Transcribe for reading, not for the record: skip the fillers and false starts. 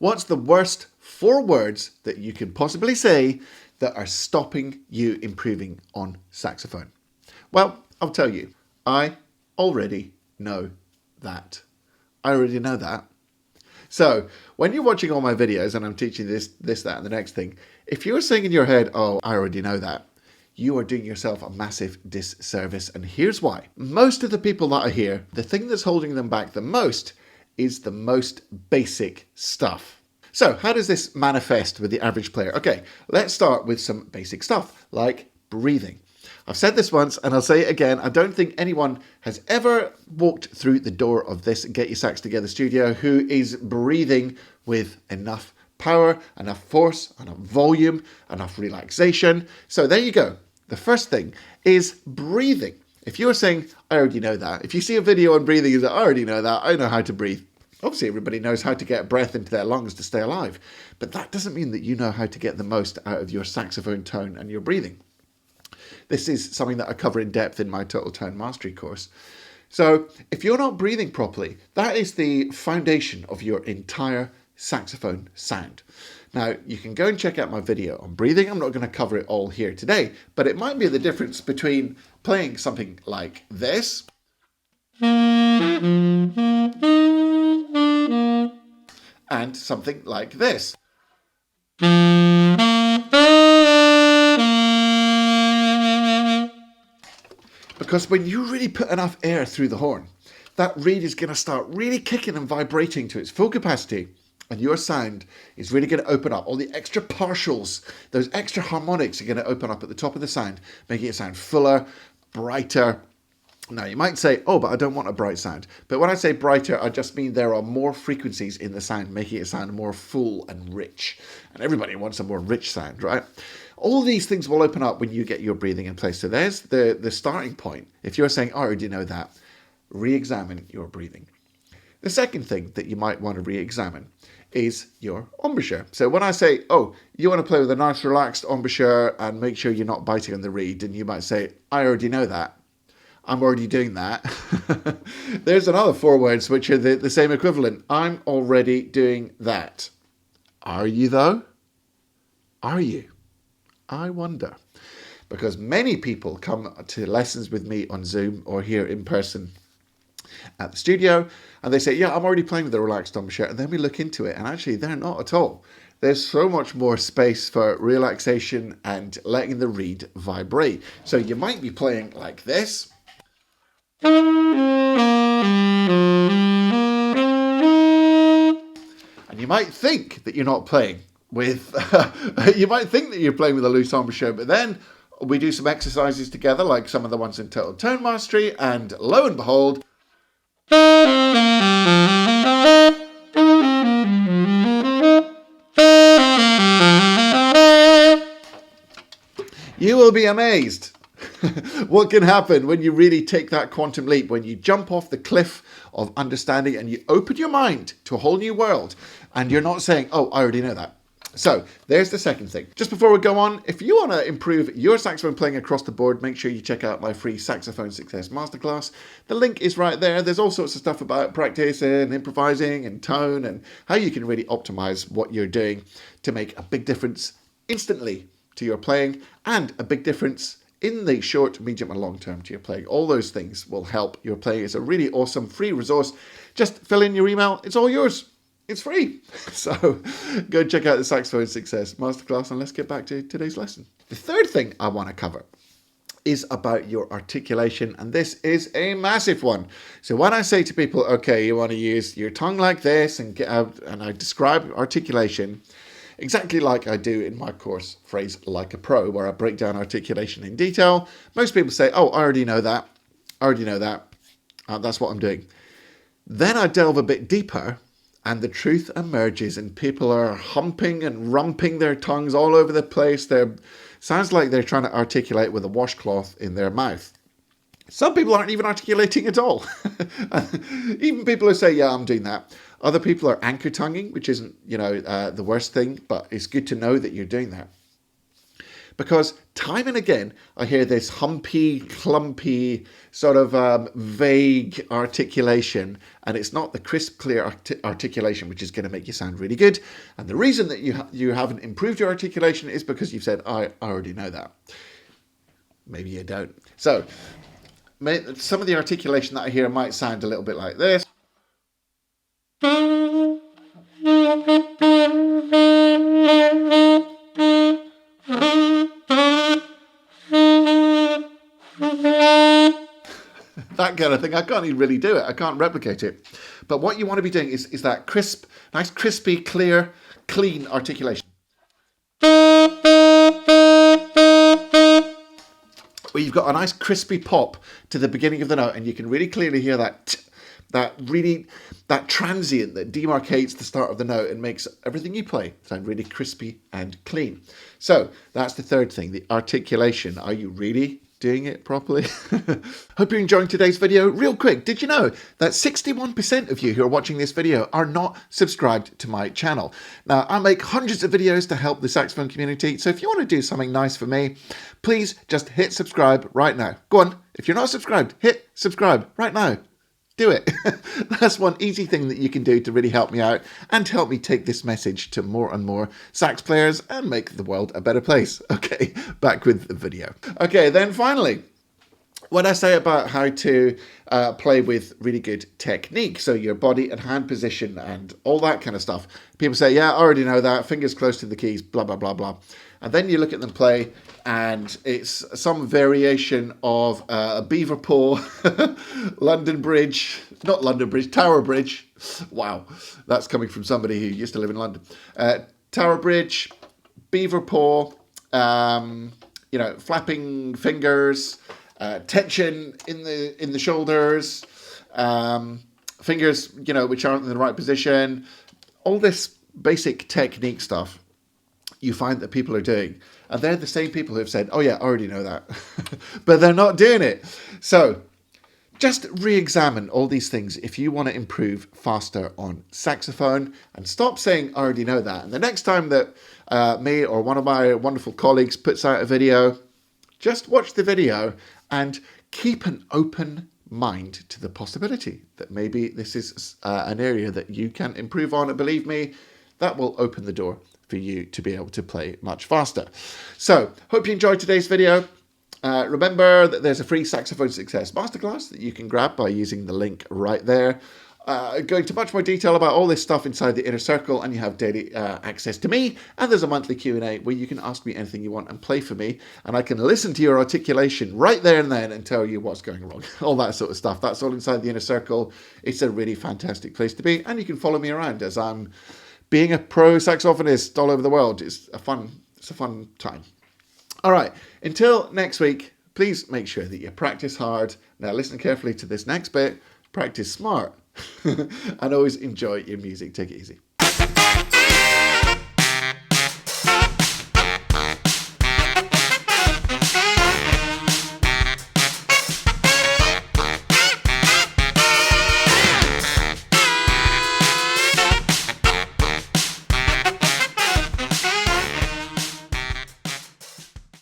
What's the worst 4 words that you can possibly say that are stopping you improving on saxophone? Well, I'll tell you. I already know that. I already know that. So when you're watching all my videos and I'm teaching this, that, and the next thing, if you're saying in your head, oh, I already know that, you are doing yourself a massive disservice. And here's why. Most of the people that I hear, the thing that's holding them back the most is the most basic stuff. So how does this manifest with the average player? Okay, let's start with some basic stuff like breathing. I've said this once and I'll say it again. I don't think anyone has ever walked through the door of this Get Your Sax Together studio who is breathing with enough power, enough force, enough volume, enough relaxation. So there you go. The first thing is breathing. If you're saying, I already know that. If you see a video on breathing, you say, I already know that. I know how to breathe. Obviously, everybody knows how to get breath into their lungs to stay alive. But that doesn't mean that you know how to get the most out of your saxophone tone and your breathing. This is something that I cover in depth in my Total Tone Mastery course. So if you're not breathing properly, that is the foundation of your entire saxophone sound. Now, you can go and check out my video on breathing. I'm not going to cover it all here today, but it might be the difference between playing something like this and something like this. Because when you really put enough air through the horn, that reed is going to start really kicking and vibrating to its full capacity, and your sound is really going to open up. All the extra partials, those extra harmonics are going to open up at the top of the sound, making it sound fuller, brighter. Now, you might say, oh, but I don't want a bright sound. But when I say brighter, I just mean there are more frequencies in the sound, making it sound more full and rich. And everybody wants a more rich sound, right? All these things will open up when you get your breathing in place. So there's the starting point. If you're saying, oh, I already know that, re-examine your breathing. The second thing that you might want to re-examine is your embouchure. So when I say, oh, you want to play with a nice relaxed embouchure and make sure you're not biting on the reed, and you might say, I already know that. I'm already doing that. There's another 4 words which are the same equivalent. I'm already doing that. Are you though? Are you? I wonder. Because many people come to lessons with me on Zoom or here in person at the studio and they say, yeah, I'm already playing with a relaxed embouchure. And then we look into it and actually they're not at all. There's so much more space for relaxation and letting the reed vibrate. So you might be playing like this. And you might think that you're not playing with, you might think that you're playing with a loose embouchure, but then we do some exercises together, like some of the ones in Total Tone Mastery, and lo and behold, you will be amazed what can happen when you really take that quantum leap, when you jump off the cliff of understanding and you open your mind to a whole new world and you're not saying, oh, I already know that. So there's the second thing. Just before we go on, if you want to improve your saxophone playing across the board, make sure you check out my free Saxophone Success Masterclass. The link is right there. There's all sorts of stuff about practice and improvising and tone and how you can really optimize what you're doing to make a big difference instantly to your playing and a big difference in the short, medium and long term to your playing. All those things will help your playing. It's a really awesome free resource. Just fill in your email. It's all yours. It's free. So go check out the Saxophone Success Masterclass and let's get back to today's lesson. The third thing I want to cover is about your articulation, and this is a massive one. So when I say to people, okay, you want to use your tongue like this and get out, and I describe articulation exactly like I do in my course, Phrase Like a Pro, where I break down articulation in detail. Most people say, oh, I already know that. I already know that. That's what I'm doing. Then I delve a bit deeper and the truth emerges and people are humping and rumping their tongues all over the place. Sounds like they're trying to articulate with a washcloth in their mouth. Some people aren't even articulating at all. Even people who say, yeah, I'm doing that. Other people are anchor tonguing, which isn't, the worst thing, but it's good to know that you're doing that. Because time and again, I hear this humpy, clumpy, sort of vague articulation, and it's not the crisp, clear articulation which is going to make you sound really good. And the reason that you haven't improved your articulation is because you've said, I already know that. Maybe you don't. So some of the articulation that I hear might sound a little bit like this. That kind of thing. I can't even really do it. I can't replicate it. But what you want to be doing is that crisp, nice, crispy, clear, clean articulation. Where you've got a nice crispy pop to the beginning of the note, and you can really clearly hear that transient that demarcates the start of the note and makes everything you play sound really crispy and clean. So that's the third thing, the articulation. Are you really doing it properly? Hope you're enjoying today's video. Real quick, did you know that 61% of you who are watching this video are not subscribed to my channel? Now, I make hundreds of videos to help the saxophone community, so if you want to do something nice for me, please just hit subscribe right now. Go on, if you're not subscribed, hit subscribe right now. Do it. That's one easy thing that you can do to really help me out and help me take this message to more and more sax players and make the world a better place. Okay, back with the video. Okay, then finally, what I say about how to play with really good technique, so your body and hand position and all that kind of stuff. People say, yeah, I already know that, fingers close to the keys, blah, blah, blah, blah. And then you look at them play, and it's some variation of a beaver paw, London Bridge, not London Bridge, Tower Bridge. Wow, that's coming from somebody who used to live in London. Tower Bridge, beaver paw, you know, flapping fingers, tension in the shoulders, fingers, you know, which aren't in the right position. All this basic technique stuff you find that people are doing, and they're the same people who have said, oh yeah, I already know that, but they're not doing it. So just re-examine all these things if you want to improve faster on saxophone, and stop saying I already know that. And the next time that me or one of my wonderful colleagues puts out a video, just watch the video and keep an open mind to the possibility that maybe this is an area that you can improve on, and believe me, that will open the door for you to be able to play much faster. So, hope you enjoyed today's video. Remember that there's a free Saxophone Success Masterclass that you can grab by using the link right there. Go into much more detail about all this stuff inside the inner circle, and you have daily access to me, and there's a monthly Q&A where you can ask me anything you want and play for me, and I can listen to your articulation right there and then and tell you what's going wrong. All that sort of stuff. That's all inside the inner circle. It's a really fantastic place to be, and you can follow me around as I'm being a pro saxophonist all over the world. It's a fun time. All right, until next week, please make sure that you practice hard. Now listen carefully to this next bit. Practice smart. And always enjoy your music. Take it easy.